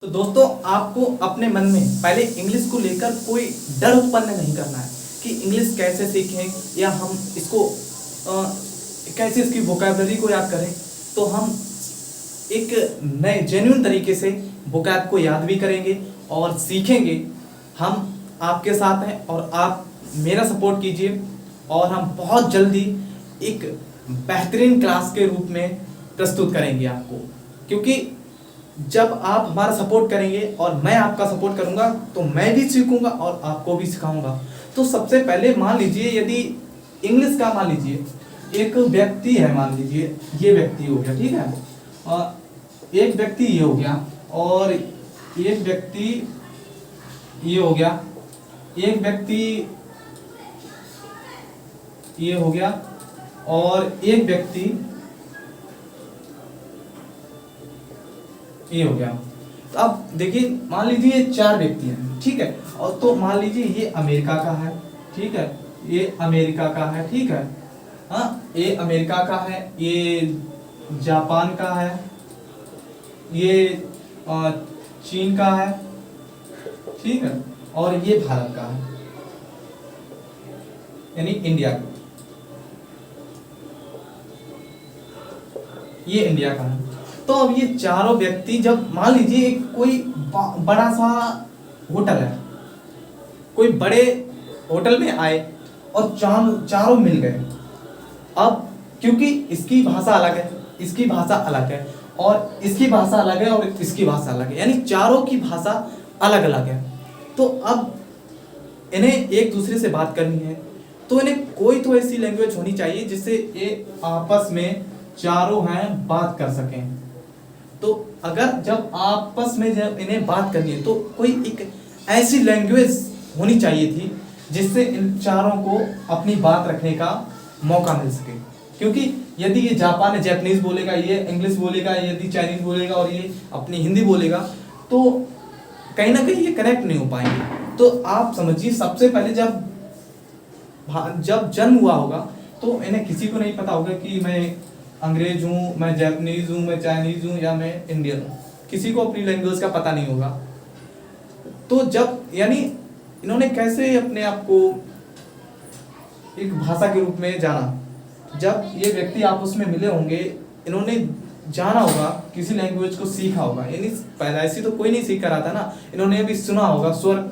तो दोस्तों आपको अपने मन में पहले इंग्लिश को लेकर कोई डर उत्पन्न नहीं करना है कि इंग्लिश कैसे सीखें या हम इसको कैसे इसकी वोकैबलरी को याद करें। तो हम एक नए जेन्युइन तरीके से वोकैब को याद भी करेंगे और सीखेंगे। हम आपके साथ हैं और आप मेरा सपोर्ट कीजिए और हम बहुत जल्दी एक बेहतरीन क्लास के रूप में प्रस्तुत करेंगे आपको, क्योंकि जब आप हमारा सपोर्ट करेंगे और मैं आपका सपोर्ट करूंगा तो मैं भी सीखूंगा और आपको भी सिखाऊंगा। तो सबसे पहले मान लीजिए, यदि इंग्लिश का मान लीजिए एक व्यक्ति है, मान लीजिए ये व्यक्ति हो गया, ठीक है, और एक व्यक्ति ये हो गया और एक व्यक्ति ये हो गया, एक व्यक्ति ये हो गया और एक व्यक्ति ये हो गया। तो अब देखिए, मान लीजिए ये चार व्यक्ति हैं, ठीक है, और तो मान लीजिए ये अमेरिका का है, ठीक है, ये अमेरिका का है, ठीक है, हाँ ये अमेरिका का है, ये जापान का है, ये चीन का है, ठीक है, और ये भारत का है, यानी इंडिया का, ये इंडिया का है। तो अब ये चारों व्यक्ति, जब मान लीजिए कोई बड़ा सा होटल है, कोई बड़े होटल में आए और चारों मिल गए। अब क्योंकि इसकी भाषा अलग है, इसकी भाषा अलग है, और इसकी भाषा अलग है, और इसकी भाषा अलग है, यानी चारों की भाषा अलग अलग है। तो अब इन्हें एक दूसरे से बात करनी है, तो इन्हें कोई तो ऐसी लैंग्वेज होनी चाहिए जिससे ये आपस में चारों हैं बात कर सकें। तो अगर जब आपस में जब इन्हें बात करनी है तो कोई एक ऐसी लैंग्वेज होनी चाहिए थी जिससे इन चारों को अपनी बात रखने का मौका मिल सके। क्योंकि यदि ये जापान है, जापानीज बोलेगा, ये इंग्लिश बोलेगा, यदि चाइनीज बोलेगा और ये अपनी हिंदी बोलेगा, तो कहीं ना कहीं ये कनेक्ट नहीं हो पाएंगे। तो आप समझिए, सबसे पहले जब जन्म हुआ होगा तो इन्हें किसी को नहीं पता होगा कि मैं अंग्रेज हूँ, मैं जापानीज हूँ, मैं चाइनीज हूँ या मैं इंडियन हूँ। किसी को अपनी लैंग्वेज का पता नहीं होगा। तो जब यानी इन्होंने कैसे अपने आप को एक भाषा के रूप में जाना, जब ये व्यक्ति आपस में मिले होंगे, इन्होंने जाना होगा, किसी लैंग्वेज को सीखा होगा। यानी पैदाइशी तो कोई नहीं सीख कर आता ना, इन्होंने भी सुना होगा, स्वर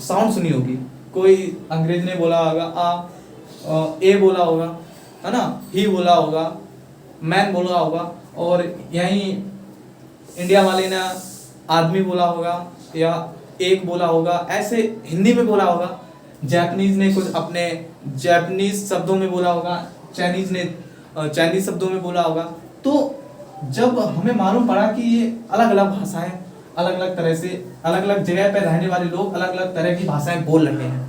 साउंड सुनी होगी। कोई अंग्रेज ने बोला होगा ए बोला होगा, है ना, ही बोला होगा, मैन बोला होगा, और यहीं इंडिया वाले ने आदमी बोला होगा या एक बोला होगा, ऐसे हिंदी में बोला होगा। जापानीज ने कुछ अपने जापानीज शब्दों में बोला होगा, चाइनीज ने चाइनीज शब्दों में बोला होगा। तो जब हमें मालूम पड़ा कि ये अलग अलग भाषाएं, अलग अलग तरह से, अलग अलग जगह पर रहने वाले लोग अलग अलग तरह की भाषाएं बोल रहे हैं,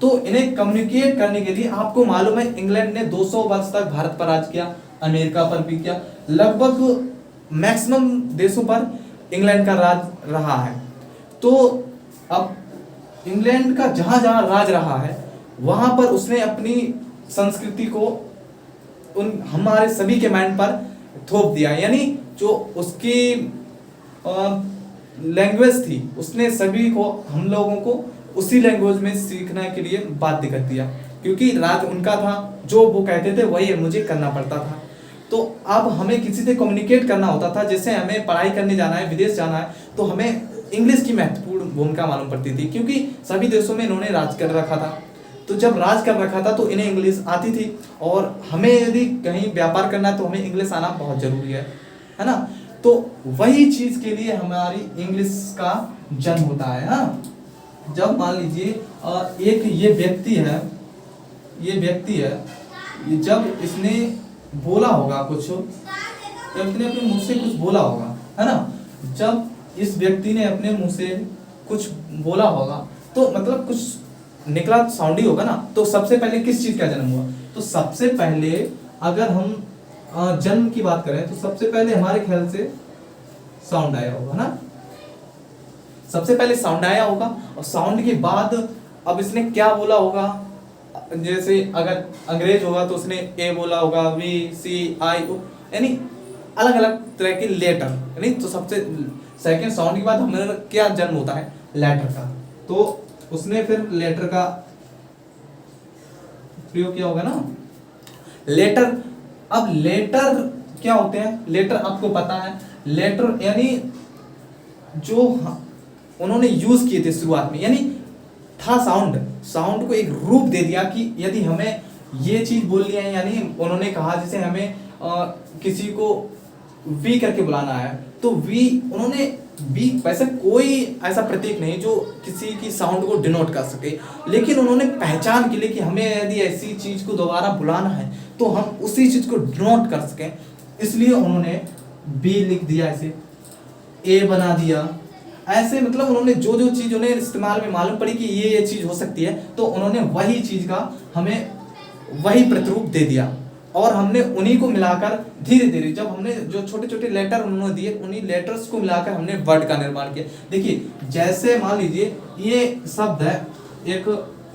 तो इन्हें कम्युनिकेट करने के लिए, आपको मालूम है इंग्लैंड ने 200 वर्ष तक भारत पर राज किया, अमेरिका पर भी किया, लगभग मैक्सिमम देशों पर इंग्लैंड का राज रहा है। तो अब इंग्लैंड का जहां जहां राज रहा है वहां पर उसने अपनी संस्कृति को उन हमारे सभी के माइंड पर थोप दिया। यानी जो उसकी लैंग्वेज थी, उसने सभी को, हम लोगों को उसी लैंग्वेज में सीखने के लिए बाध्य कर दिया, क्योंकि राज उनका था, जो वो कहते थे वही मुझे करना पड़ता था। तो अब हमें किसी से कम्युनिकेट करना होता था, जैसे हमें पढ़ाई करने जाना है, विदेश जाना है, तो हमें इंग्लिश की महत्वपूर्ण भूमिका मालूम पड़ती थी, क्योंकि सभी देशों में इन्होंने राज कर रखा था। तो जब राज कर रखा था तो इन्हें इंग्लिश आती थी, और हमें यदि कहीं व्यापार करना है तो हमें इंग्लिश आना बहुत जरूरी है ना। तो वही चीज के लिए हमारी इंग्लिश का जन्म होता है। हाँ, जब मान लीजिए एक ये व्यक्ति है, जब इसने बोला होगा कुछ, जब इसने अपने मुंह से कुछ बोला होगा, है ना, जब इस व्यक्ति ने अपने मुंह से कुछ बोला होगा तो मतलब कुछ निकला, साउंड ही होगा ना। तो सबसे पहले किस चीज का जन्म हुआ? तो सबसे पहले अगर हम जन्म की बात करें तो सबसे पहले हमारे ख्याल से साउंड आया होगा ना, सबसे पहले साउंड आया होगा, और साउंड के बाद अब इसने क्या बोला होगा। जैसे अगर अंग्रेज होगा तो उसने ए बोला होगा, वी सी आई ओ, यानी अलग अलग तरह के लेटर, यानी तो सबसे सेकंड साउंड के बाद हमारा क्या जन्म होता है, लेटर का। तो उसने फिर लेटर का प्रयोग किया होगा ना, लेटर। अब लेटर क्या होते हैं, लेटर आपको पता है, लेटर यानी जो उन्होंने यूज किए थे शुरुआत में, यानी था साउंड, साउंड को एक रूप दे दिया कि यदि हमें ये चीज बोलनी है, यानी उन्होंने कहा जैसे हमें किसी को वी करके बुलाना है, तो वी उन्होंने वी, वैसे कोई ऐसा प्रतीक नहीं जो किसी की साउंड को डिनोट कर सके, लेकिन उन्होंने पहचान के लिए कि हमें यदि ऐसी चीज को दोबारा बुलाना है तो हम उसी चीज को डिनोट कर सकें, इसलिए उन्होंने बी लिख दिया, ऐसे ए बना दिया, ऐसे मतलब उन्होंने जो जो चीज उन्हें इस्तेमाल में मालूम पड़ी कि ये चीज हो सकती है, तो उन्होंने वही चीज का हमें वही प्रतिरूप दे दिया, और हमने उन्हीं को मिलाकर धीरे धीरे, जब हमने जो छोटे छोटे लेटर उन्होंने दिए, उन्हीं लेटर्स को मिलाकर हमने वर्ड का निर्माण किया। देखिए जैसे मान लीजिए ये शब्द है एक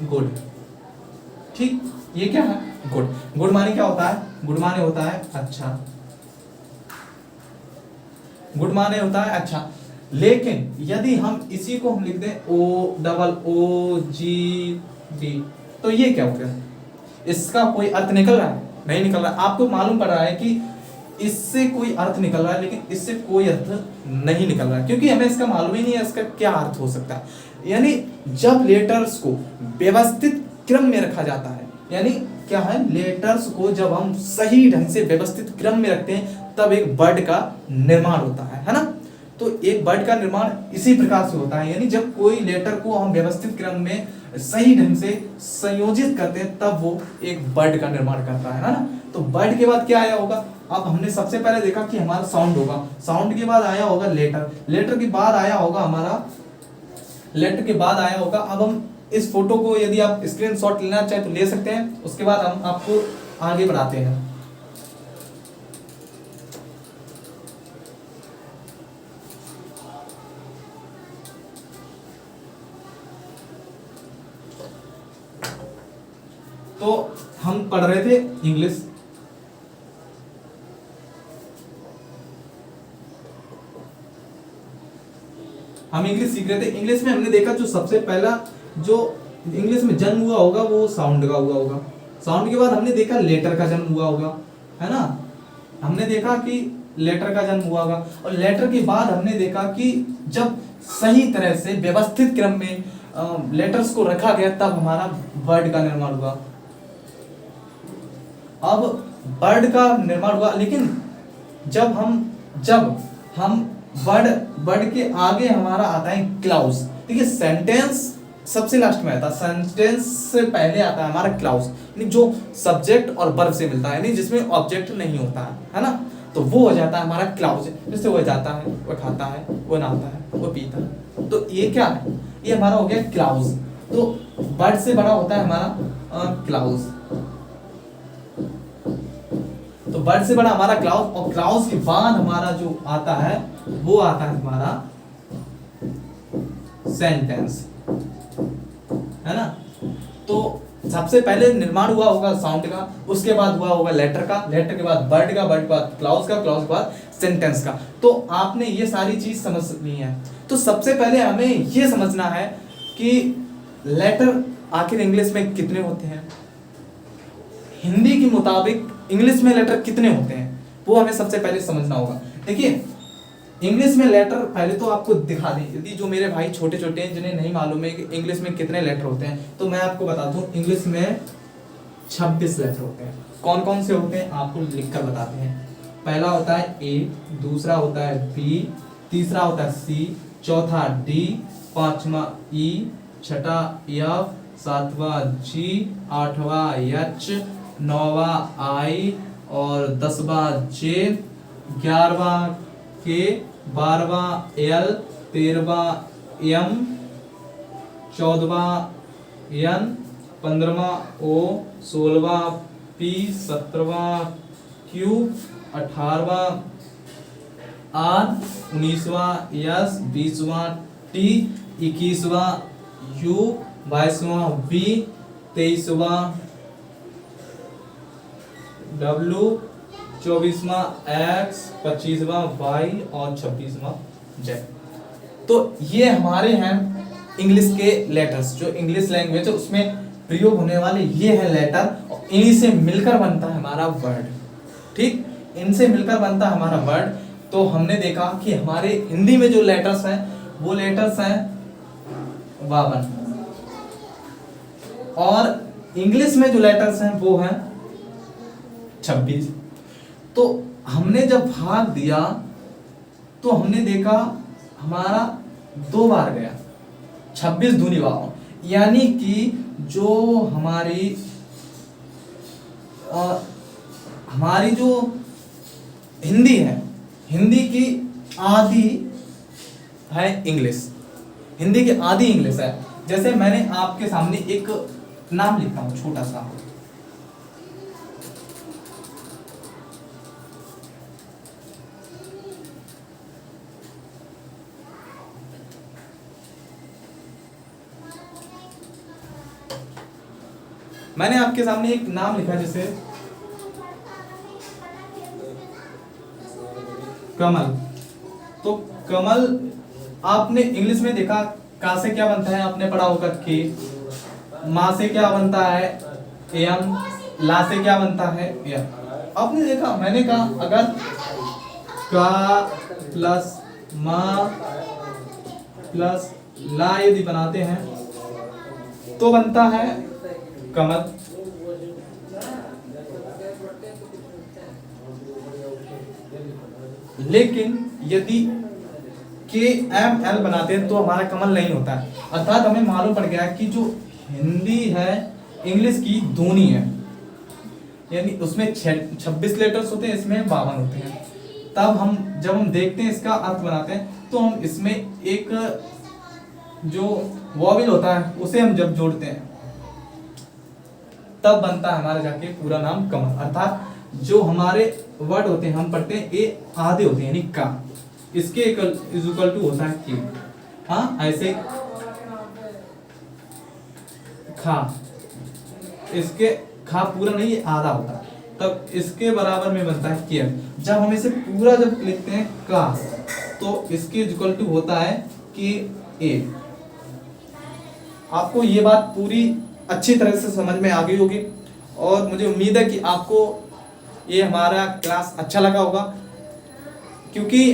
गुड, ठीक, ये क्या है, गुड। गुड माने क्या होता है, गुड माने होता है अच्छा, गुड माने होता है अच्छा। लेकिन यदि हम इसी को हम लिख दें OOGD, तो ये क्या हो गया, इसका कोई अर्थ निकल रहा है, नहीं निकल रहा है। आपको मालूम पड़ रहा है कि इससे कोई अर्थ निकल रहा है, लेकिन इससे कोई अर्थ नहीं निकल रहा है, क्योंकि हमें इसका मालूम ही नहीं है इसका क्या अर्थ हो सकता है। यानी जब लेटर्स को व्यवस्थित क्रम में रखा जाता है, यानी क्या है, लेटर्स को जब हम सही ढंग से व्यवस्थित क्रम में रखते हैं तब एक वर्ड का निर्माण होता है ना। तो एक वर्ड का निर्माण इसी प्रकार से होता है, यानी जब कोई लेटर को हम व्यवस्थित क्रम में सही ढंग से संयोजित करते हैं तब वो एक वर्ड का निर्माण करता है ना। तो वर्ड के बाद क्या आया होगा, अब हमने सबसे पहले देखा कि हमारा साउंड होगा, साउंड के बाद आया होगा लेटर, लेटर के बाद आया होगा हमारा, लेटर के बाद आया होगा, अब हम इस फोटो को यदि आप स्क्रीनशॉट लेना चाहे तो ले सकते हैं, उसके बाद हम आपको आगे बढ़ाते हैं। तो हम पढ़ रहे थे इंग्लिश, हम इंग्लिश सीख रहे थे। इंग्लिश में हमने देखा जो सबसे पहला जो इंग्लिश में जन्म हुआ होगा वो साउंड का हुआ होगा, साउंड के बाद हमने देखा लेटर का जन्म हुआ होगा, है ना। हमने देखा कि लेटर का जन्म हुआ होगा, और लेटर के बाद हमने देखा कि जब सही तरह से व्यवस्थित क्रम में लेटर्स को रखा गया तब हमारा वर्ड का निर्माण हुआ। अब वर्ड का निर्माण हुआ, लेकिन जब हम वर्ड के आगे हमारा आता है क्लाउज। देखिए सेंटेंस सबसे लास्ट में आता है, सेंटेंस से पहले आता है हमारा क्लाउज, यानी जो सब्जेक्ट और वर्ब से मिलता है, यानी जिसमें ऑब्जेक्ट नहीं होता है ना। तो वो हो जाता है हमारा क्लाउज, जिससे वो जाता है, वो खाता है, वो नहाता है, वो पीता है। तो ये क्या है, ये हमारा हो गया क्लाउज। तो वर्ड से बड़ा होता है हमारा क्लाउज, तो वर्ड से बड़ा हमारा क्लाउज, और क्लाउज के बाद हमारा जो आता है वो आता है हमारा सेंटेंस, है ना। तो सबसे पहले निर्माण हुआ होगा साउंड का, उसके बाद हुआ होगा लेटर का, लेटर के बाद वर्ड का, वर्ड के बाद क्लाउज का, क्लाउज के बाद सेंटेंस का। तो आपने ये सारी चीज समझ ली है। तो सबसे पहले हमें ये समझना है कि लेटर आखिर इंग्लिश में कितने होते हैं, हिंदी के मुताबिक इंग्लिश में लेटर कितने होते हैं, वो हमें सबसे पहले समझना होगा। देखिए इंग्लिश में लेटर पहले तो आपको दिखा दें, यदि जो मेरे भाई छोटे छोटे हैं जिन्हें नहीं मालूम है कि इंग्लिश में कितने लेटर होते हैं, तो मैं आपको बता दूं इंग्लिश में 26 लेटर होते हैं। कौन कौन से होते हैं आपको लिखकर बताते हैं। पहला होता है ए, दूसरा होता है बी, तीसरा होता है सी, चौथा डी, पांचवा ई, छठा एफ, सातवां जी, आठवां एच, नौवां आई और 10वां जे, 11वां के, 12वां एल, 13वां एम, 14वां एन, 15वां ओ, 16वां पी, 17वां क्यू, 18वां आर, 19वां एस, 20वां टी, 21वां यू, 22वां बी, 23वां डब्ल्यू, 24वां एक्स, 25वां वाई और 26वां जेड। तो ये हमारे हैं इंग्लिश के लेटर्स, जो इंग्लिश लैंग्वेज है उसमें प्रयोग होने वाले ये है लेटर, और इन्हीं से मिलकर बनता है हमारा वर्ड। ठीक, इनसे मिलकर बनता है हमारा वर्ड। तो हमने देखा कि हमारे हिंदी में जो लेटर्स हैं वो लेटर्स हैं 52, और इंग्लिश में जो लेटर्स हैं वो हैं 26। तो हमने जब भाग दिया तो हमने देखा हमारा 2 बार गया, 26 दूनी 52, यानी कि जो हमारी जो हिंदी है, हिंदी की आधी है इंग्लिश, हिंदी की आधी इंग्लिश है। जैसे मैंने आपके सामने एक नाम लिखता हूं छोटा सा, मैंने आपके सामने एक नाम लिखा जैसे कमल। तो कमल आपने इंग्लिश में देखा का से क्या बनता है, आपने पढ़ा होगा के, माँ से क्या बनता है एम, ला से क्या बनता है एम। आपने देखा, मैंने कहा अगर का प्लस माँ प्लस ला यदि बनाते हैं तो बनता है कमल। लेकिन यदि के एम एल बनाते हैं तो हमारा कमल नहीं होता है। अर्थात हमें मालूम पड़ गया कि जो हिंदी है इंग्लिश की दूनी है, यानी उसमें 26 लेटर्स होते हैं, इसमें 52 होते हैं। तब जब हम देखते हैं इसका अर्थ बनाते हैं तो हम इसमें एक जो वॉवेल होता है उसे हम जब जोड़ते हैं तब बनता है हमारा जाके पूरा नाम कमल। अर्थात जो हमारे वर्ड होते हैं हम पढ़ते हैं ये आधे होते हैं, यानी का, इसके इज इक्वल टू होता है क्यू। हाँ, ऐसे खा, इसके खा पूरा नहीं, ये आधा होता है, तब इसके बराबर में बनता है केयर। जब हम इसे पूरा जब लिखते हैं का तो इसके इक्वल टू होता है के ए। आपको ये बात पूरी अच्छी तरह से समझ में आ गई होगी, और मुझे उम्मीद है कि आपको ये हमारा क्लास अच्छा लगा होगा। क्योंकि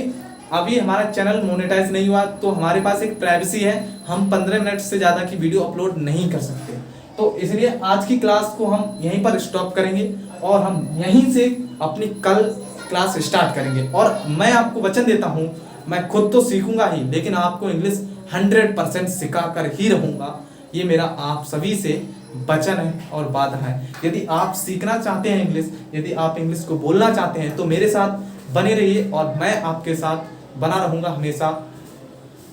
अभी हमारा चैनल मोनेटाइज नहीं हुआ तो हमारे पास एक प्राइवेसी है, हम 15 मिनट से ज़्यादा की वीडियो अपलोड नहीं कर सकते। तो इसलिए आज की क्लास को हम यहीं पर स्टॉप करेंगे और हम यहीं से अपनी कल क्लास स्टार्ट करेंगे। और मैं आपको वचन देता हूँ, मैं खुद तो सीखूंगा ही, लेकिन आपको इंग्लिश 100% सिखा कर ही रहूँगा। ये मेरा आप सभी से वचन है और वादा है। यदि आप सीखना चाहते हैं इंग्लिश, यदि आप इंग्लिश को बोलना चाहते हैं तो मेरे साथ बने रहिए और मैं आपके साथ बना रहूँगा हमेशा।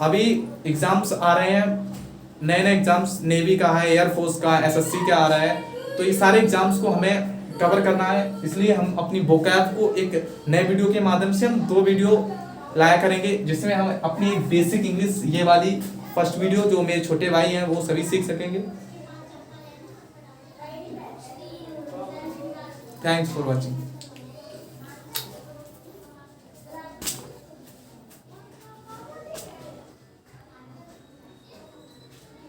अभी एग्ज़ाम्स आ रहे हैं, नए नए एग्ज़ाम्स, नेवी का है, एयरफोर्स का, एसएससी का आ रहा है, तो ये सारे एग्ज़ाम्स को हमें कवर करना है। इसलिए हम अपनी वोकैब को एक नए वीडियो के माध्यम से हम 2 वीडियो लाया करेंगे, जिसमें हम अपनी बेसिक इंग्लिश, ये वाली फर्स्ट वीडियो जो मेरे छोटे भाई हैं वो सभी सीख सकेंगे। Thanks for watching.